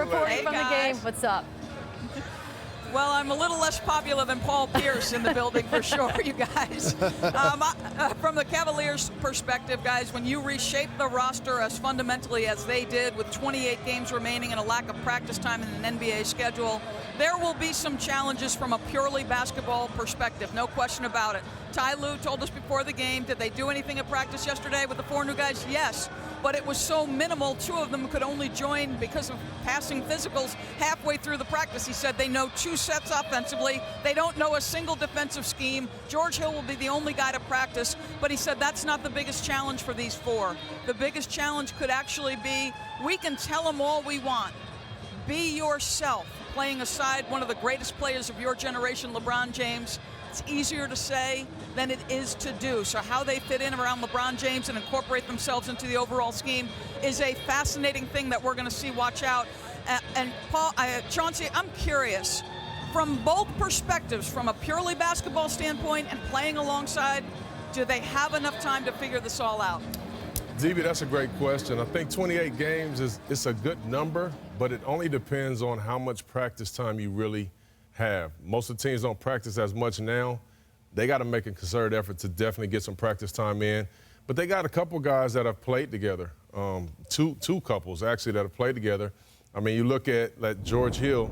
reporting from the game. What's up? Well, I'm a little less popular than Paul Pierce in the building for sure, you guys. From the Cavaliers' perspective, guys, when you reshape the roster as fundamentally as they did with 28 games remaining and a lack of practice time in an NBA schedule, there will be some challenges from a purely basketball perspective, no question about it. Ty Lue told us before the game, did they do anything at practice yesterday with the 4 new guys? Yes, but it was so minimal, 2 of them could only join because of passing physicals halfway through the practice. He said they know 2 sets offensively. They don't know a single defensive scheme. George Hill will be the only guy to practice, but he said that's not the biggest challenge for these 4. The biggest challenge could actually be, we can tell them all we want. Be yourself, playing aside one of the greatest players of your generation, LeBron James. It's easier to say than it is to do. So how they fit in around LeBron James and incorporate themselves into the overall scheme is a fascinating thing that we're going to see. Watch out. And Paul, Chauncey, I'm curious, from both perspectives, from a purely basketball standpoint and playing alongside, do they have enough time to figure this all out? DB, that's a great question. I think 28 games it's a good number, but it only depends on how much practice time you really have. Most of the teams don't practice as much now. They got to make a concerted effort to definitely get some practice time in. But they got a couple guys that have played together, two couples actually that have played together. I mean, you look at like George Hill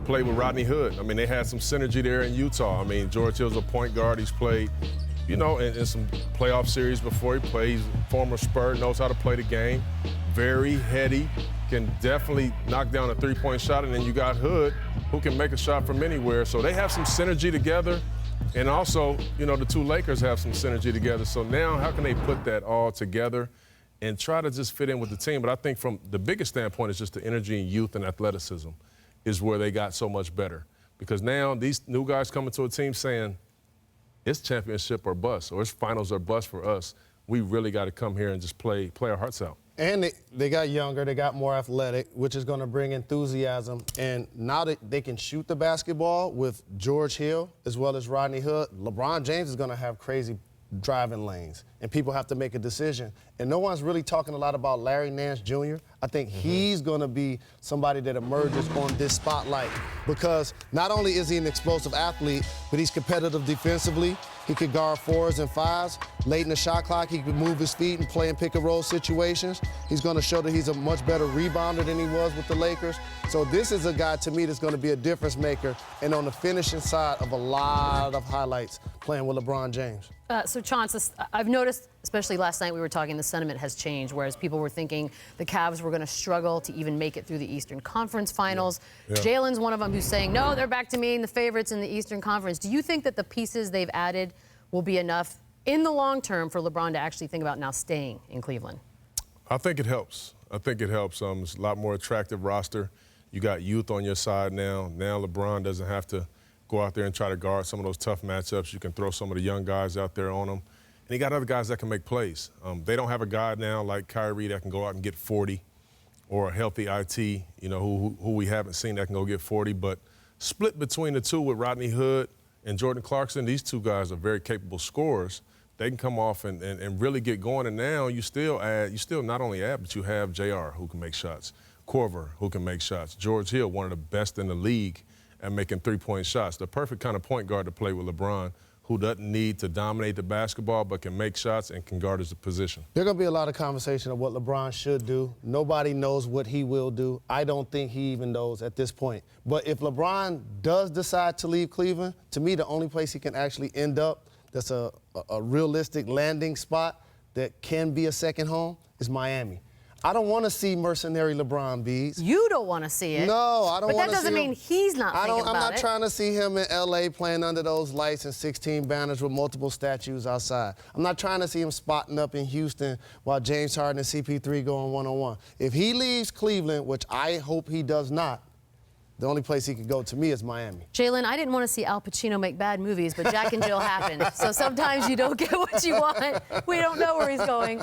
played with Rodney Hood. I mean, they had some synergy there in Utah. I mean, George Hill's a point guard. He's played, you know, in some playoff series before he played. He's a former Spur, knows how to play the game. Very heady, can definitely knock down a three-point shot. And then you got Hood, who can make a shot from anywhere. So they have some synergy together. And also, you know, the 2 Lakers have some synergy together. So now how can they put that all together and try to just fit in with the team? But I think from the biggest standpoint is just the energy and youth and athleticism is where they got so much better. Because now these new guys coming to a team saying, it's championship or bust, or it's finals or bust for us. We really got to come here and just play our hearts out. And they got younger, they got more athletic, which is going to bring enthusiasm. And now that they can shoot the basketball with George Hill as well as Rodney Hood, LeBron James is going to have crazy driving lanes, and people have to make a decision. And no one's really talking a lot about Larry Nance Jr. I think he's going to be somebody that emerges on this spotlight because not only is he an explosive athlete, but he's competitive defensively. He could guard 4s and 5s. Late in the shot clock, he could move his feet and play in pick-and-roll situations. He's going to show that he's a much better rebounder than he was with the Lakers. So this is a guy, to me, that's going to be a difference maker and on the finishing side of a lot of highlights playing with LeBron James. So, Chauncey, I've noticed, especially last night we were talking, the sentiment has changed, whereas people were thinking the Cavs were going to struggle to even make it through the Eastern Conference Finals. Yeah. Jalen's one of them who's saying, no, they're back to being the favorites in the Eastern Conference. Do you think that the pieces they've added will be enough in the long term for LeBron to actually think about now staying in Cleveland? I think it helps. I think it helps. It's a lot more attractive roster. You got youth on your side now. Now LeBron doesn't have to go out there and try to guard some of those tough matchups. You can throw some of the young guys out there on them. And he got other guys that can make plays. They don't have a guy now like Kyrie that can go out and get 40, or a healthy IT, you know, who we haven't seen that can go get 40. But split between the 2 with Rodney Hood and Jordan Clarkson, these 2 guys are very capable scorers. They can come off and really get going. And now you still not only add, but you have JR who can make shots, Korver who can make shots, George Hill, one of the best in the league at making 3-point shots. The perfect kind of point guard to play with LeBron, who doesn't need to dominate the basketball but can make shots and can guard his position. There's going to be a lot of conversation of what LeBron should do. Nobody knows what he will do. I don't think he even knows at this point. But if LeBron does decide to leave Cleveland, to me, the only place he can actually end up that's a realistic landing spot that can be a second home is Miami. I don't want to see mercenary LeBron beads. You don't want to see it. No, I don't want to see him. But that doesn't mean he's not thinking about it. I'm not trying to see him in L.A. playing under those lights and 16 banners with multiple statues outside. I'm not trying to see him spotting up in Houston while James Harden and CP3 going one-on-one. If he leaves Cleveland, which I hope he does not, the only place he could go to me is Miami. Jalen, I didn't want to see Al Pacino make bad movies, but Jack and Jill happened. So sometimes you don't get what you want. We don't know where he's going.